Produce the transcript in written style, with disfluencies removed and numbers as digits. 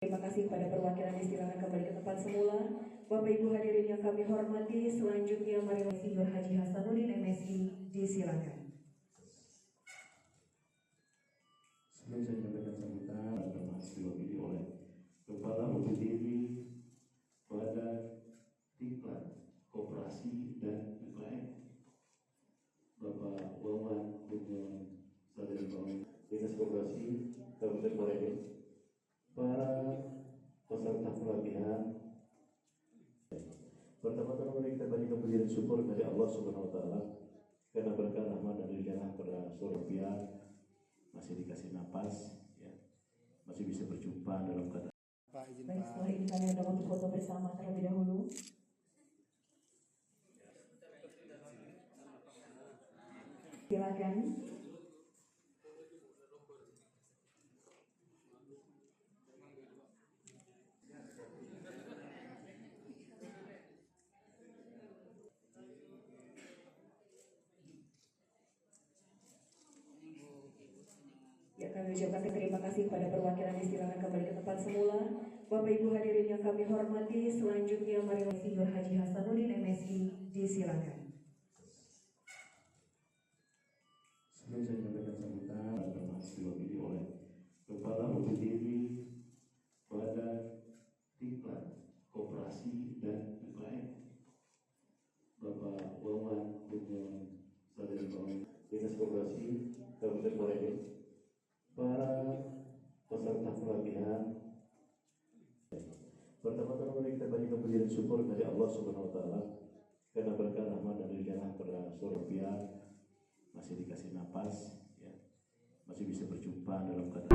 Terima kasih kepada perwakilan, disilakan kembali ke tempat semula. Bapak Ibu hadirin yang kami hormati, selanjutnya marilah Insinyur Haji Hasanuddin MSI disilakan. Sebelum saya menyampaikan sambutan dan masih diwakili oleh Kepala UPTV pada Diklat Koperasi dan UKM, Bapak Wawan Gubernur Sadari Bawang Dinas Koperasi Kabupaten Maredo, para peserta pelatihan. Pertama-tama mari kita banyak puji dan syukur dari Allah Subhanahu Wa Taala karena berkah rahmat dan ridha pada seluruh pihak masih dikasih napas, ya, masih bisa berjumpa dalam kata. Baik, setelah ini kami akan untuk foto bersama terlebih dahulu. Silakan. Ya, kami ucapkan terima kasih kepada perwakilan, disilakan kembali ke tempat semula. Bapak Ibu hadirin yang kami hormati, selanjutnya marilah Insinyur Haji Hasanuddin MSI disilakan. Sebelum saya menyampaikan sambutan dan masih diwakili oleh Kepala UPTV pada Diklat Koperasi dan UKM, Bapak Wawan Gubernur Sadari Bawang Dinas Koperasi Kabupaten Maredo, para peserta pelatihan. Pertama-tama mari kita banyak puji dan syukur dari Allah Subhanahu Wa Taala karena berkah rahmat dan ridha pada seluruh pihak masih dikasih napas, ya, masih bisa berjumpa dalam kata.